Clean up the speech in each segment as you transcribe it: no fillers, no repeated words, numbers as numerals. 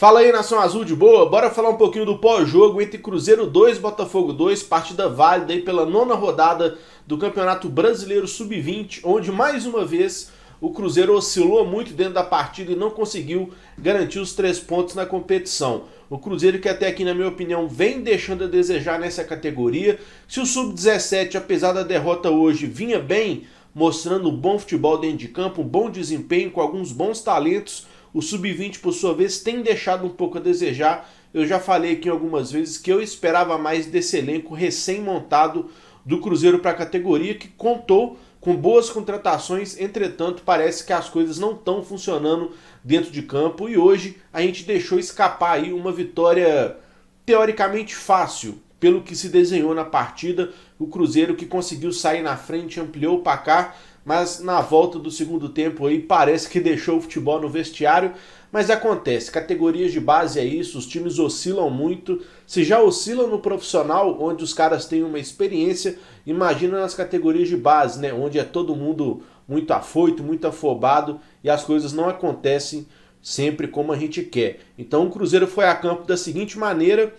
Fala aí, Nação Azul de boa, bora falar um pouquinho do pós-jogo entre Cruzeiro 2 e Botafogo 2, partida válida aí pela nona rodada do Campeonato Brasileiro Sub-20, onde mais uma vez o Cruzeiro oscilou muito dentro da partida e não conseguiu garantir os 3 pontos na competição. O Cruzeiro que até aqui, na minha opinião, vem deixando a desejar nessa categoria. Se o Sub-17, apesar da derrota hoje, vinha bem, mostrando um bom futebol dentro de campo, um bom desempenho, com alguns bons talentos, o Sub-20, por sua vez, tem deixado um pouco a desejar. Eu já falei aqui algumas vezes que eu esperava mais desse elenco recém-montado do Cruzeiro para a categoria, que contou com boas contratações, entretanto, parece que as coisas não estão funcionando dentro de campo e hoje a gente deixou escapar aí uma vitória teoricamente fácil, pelo que se desenhou na partida. O Cruzeiro que conseguiu sair na frente, ampliou o placar, mas na volta do segundo tempo aí parece que deixou o futebol no vestiário, mas acontece, categorias de base é isso, os times oscilam muito, se já oscilam no profissional, onde os caras têm uma experiência, imagina nas categorias de base, né, onde é todo mundo muito afoito, muito afobado e as coisas não acontecem sempre como a gente quer. Então o Cruzeiro foi a campo da seguinte maneira: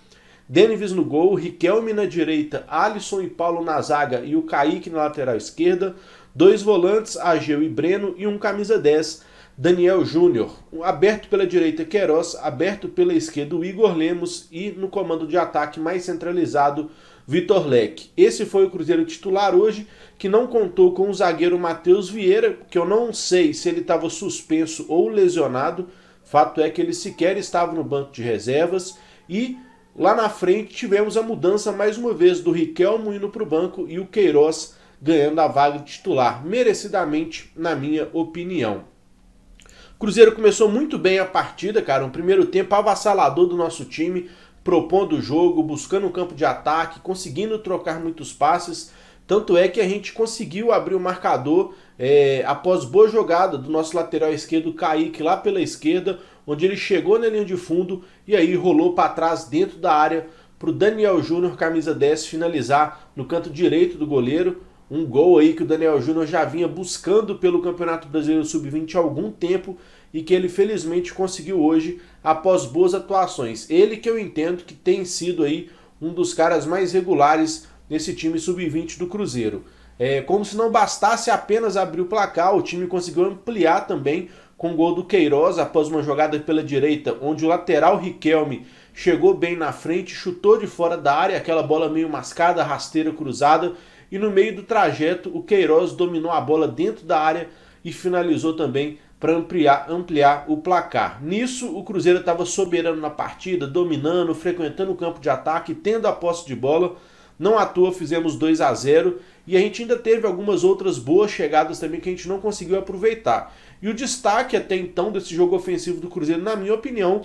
Denis no gol, Riquelme na direita, Alisson e Paulo na zaga e o Kaique na lateral esquerda, 2 volantes, Ageu e Breno e um camisa 10, Daniel Júnior. Aberto pela direita, Queiroz, aberto pela esquerda, o Igor Lemos e no comando de ataque mais centralizado, Vitor Leque. Esse foi o Cruzeiro titular hoje, que não contou com o zagueiro Matheus Vieira, que eu não sei se ele estava suspenso ou lesionado, fato é que ele sequer estava no banco de reservas, e lá na frente tivemos a mudança mais uma vez do Riquelme indo para o banco e o Queiroz ganhando a vaga de titular, merecidamente, na minha opinião. O Cruzeiro começou muito bem a partida, cara, um primeiro tempo avassalador do nosso time, propondo o jogo, buscando um campo de ataque, conseguindo trocar muitos passes, tanto é que a gente conseguiu abrir o marcador após boa jogada do nosso lateral esquerdo, Kaique, lá pela esquerda, onde ele chegou na linha de fundo e aí rolou para trás dentro da área para o Daniel Júnior, camisa 10, finalizar no canto direito do goleiro. Um gol aí que o Daniel Júnior já vinha buscando pelo Campeonato Brasileiro Sub-20 há algum tempo e que ele felizmente conseguiu hoje após boas atuações. Ele que eu entendo que tem sido aí um dos caras mais regulares nesse time Sub-20 do Cruzeiro. Como se não bastasse apenas abrir o placar, o time conseguiu ampliar também com o gol do Queiroz após uma jogada pela direita, onde o lateral Riquelme chegou bem na frente, chutou de fora da área, aquela bola meio mascada, rasteira, cruzada, e no meio do trajeto o Queiroz dominou a bola dentro da área e finalizou também para ampliar o placar. Nisso o Cruzeiro estava soberano na partida, dominando, frequentando o campo de ataque, tendo a posse de bola. Não à toa fizemos 2-0 e a gente ainda teve algumas outras boas chegadas também que a gente não conseguiu aproveitar. E o destaque até então desse jogo ofensivo do Cruzeiro, na minha opinião,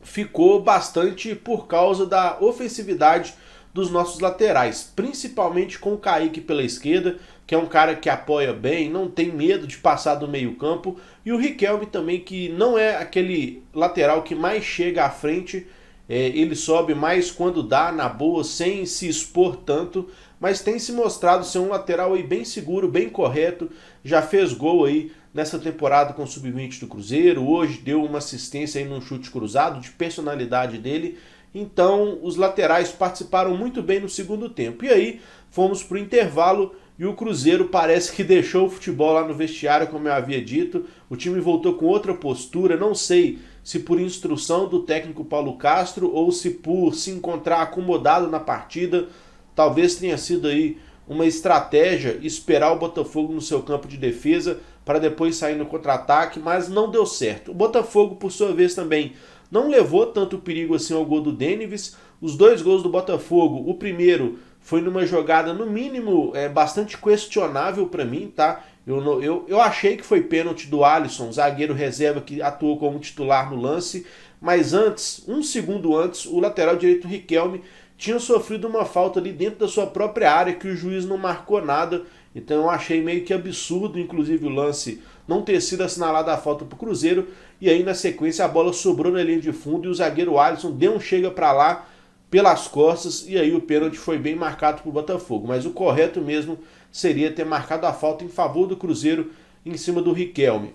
ficou bastante por causa da ofensividade dos nossos laterais, principalmente com o Kaique pela esquerda, que é um cara que apoia bem, não tem medo de passar do meio campo, e o Riquelme também, que não é aquele lateral que mais chega à frente, ele sobe mais quando dá, na boa, sem se expor tanto, mas tem se mostrado ser um lateral aí bem seguro, bem correto, já fez gol aí nessa temporada com o Sub-20 do Cruzeiro, hoje deu uma assistência aí num chute cruzado, de personalidade dele. Então os laterais participaram muito bem no segundo tempo. E aí fomos para o intervalo e o Cruzeiro parece que deixou o futebol lá no vestiário, como eu havia dito. O time voltou com outra postura, não sei se por instrução do técnico Paulo Castro ou se por se encontrar acomodado na partida. Talvez tenha sido aí uma estratégia esperar o Botafogo no seu campo de defesa para depois sair no contra-ataque, mas não deu certo. O Botafogo, por sua vez, também não levou tanto perigo assim ao gol do Denis. Os 2 gols do Botafogo, o primeiro foi numa jogada, no mínimo, bastante questionável para mim, tá? Eu achei que foi pênalti do Alisson, zagueiro reserva que atuou como titular no lance, mas antes, um segundo antes, o lateral direito Riquelme tinha sofrido uma falta ali dentro da sua própria área que o juiz não marcou nada. Então eu achei meio que absurdo, inclusive, o lance não ter sido assinalada a falta para o Cruzeiro, e aí na sequência a bola sobrou na linha de fundo e o zagueiro Alisson deu um chega para lá pelas costas, e aí o pênalti foi bem marcado para o Botafogo, mas o correto mesmo seria ter marcado a falta em favor do Cruzeiro em cima do Riquelme.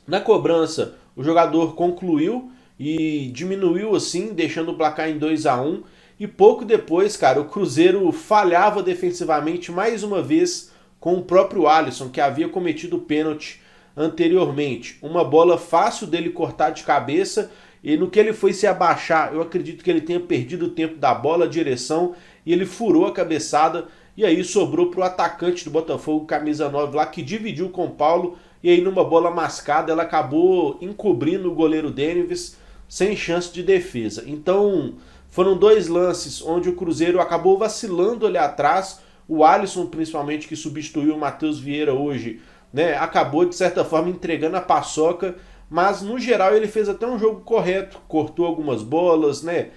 Na cobrança, o jogador concluiu e diminuiu assim, deixando o placar em 2-1. E pouco depois, cara, o Cruzeiro falhava defensivamente mais uma vez com o próprio Alisson, que havia cometido o pênalti anteriormente. Uma bola fácil dele cortar de cabeça, e no que ele foi se abaixar, eu acredito que ele tenha perdido o tempo da bola, a direção, e ele furou a cabeçada, e aí sobrou para o atacante do Botafogo, camisa 9 lá, que dividiu com o Paulo, e aí numa bola mascada ela acabou encobrindo o goleiro Deneves, sem chance de defesa. Então foram dois lances onde o Cruzeiro acabou vacilando ali atrás, o Alisson principalmente, que substituiu o Matheus Vieira hoje, né, acabou de certa forma entregando a paçoca, mas no geral ele fez até um jogo correto, cortou algumas bolas, né,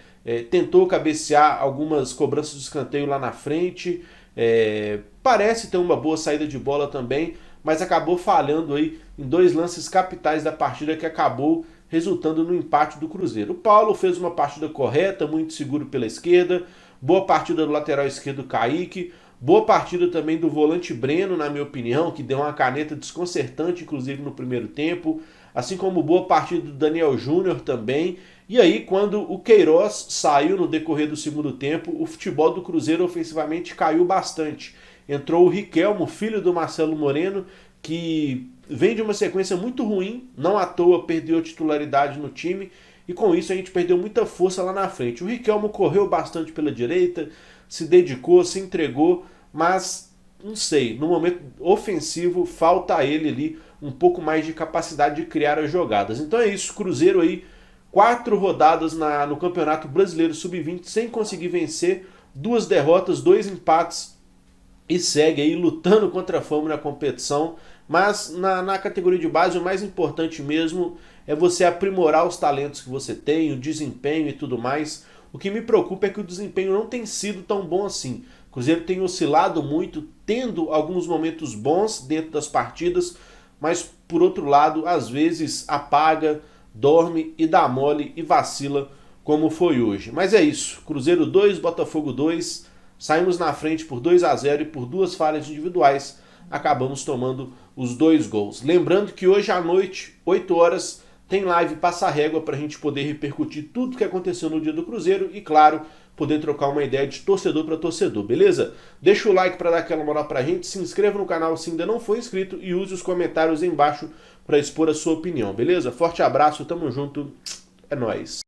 tentou cabecear algumas cobranças de escanteio lá na frente, parece ter uma boa saída de bola também, mas acabou falhando aí em dois lances capitais da partida que acabou resultando no empate do Cruzeiro. O Paulo fez uma partida correta, muito seguro pela esquerda, boa partida do lateral esquerdo Kaique, boa partida também do volante Breno, na minha opinião, que deu uma caneta desconcertante, inclusive no primeiro tempo, assim como boa partida do Daniel Júnior também. E aí, quando o Queiroz saiu no decorrer do segundo tempo, o futebol do Cruzeiro ofensivamente caiu bastante. Entrou o Riquelmo, filho do Marcelo Moreno, que vem de uma sequência muito ruim, não à toa perdeu a titularidade no time, e com isso a gente perdeu muita força lá na frente. O Riquelmo correu bastante pela direita, se dedicou, se entregou, mas não sei, no momento ofensivo falta a ele ali um pouco mais de capacidade de criar as jogadas. Então é isso, Cruzeiro aí, 4 rodadas no Campeonato Brasileiro Sub-20 sem conseguir vencer, 2 derrotas, 2 empates, e segue aí lutando contra a fome na competição, mas na categoria de base o mais importante mesmo é você aprimorar os talentos que você tem, o desempenho e tudo mais. O que me preocupa é que o desempenho não tem sido tão bom assim. O Cruzeiro tem oscilado muito, tendo alguns momentos bons dentro das partidas, mas por outro lado, às vezes apaga, dorme e dá mole e vacila, como foi hoje. Mas é isso, Cruzeiro 2, Botafogo 2, saímos na frente por 2-0 e por 2 falhas individuais, acabamos tomando os 2 gols. Lembrando que hoje à noite, 8 horas, tem live Passa Régua para a gente poder repercutir tudo o que aconteceu no dia do Cruzeiro e, claro, poder trocar uma ideia de torcedor para torcedor, beleza? Deixa o like para dar aquela moral para a gente, se inscreva no canal se ainda não for inscrito e use os comentários aí embaixo para expor a sua opinião, beleza? Forte abraço, tamo junto, é nóis!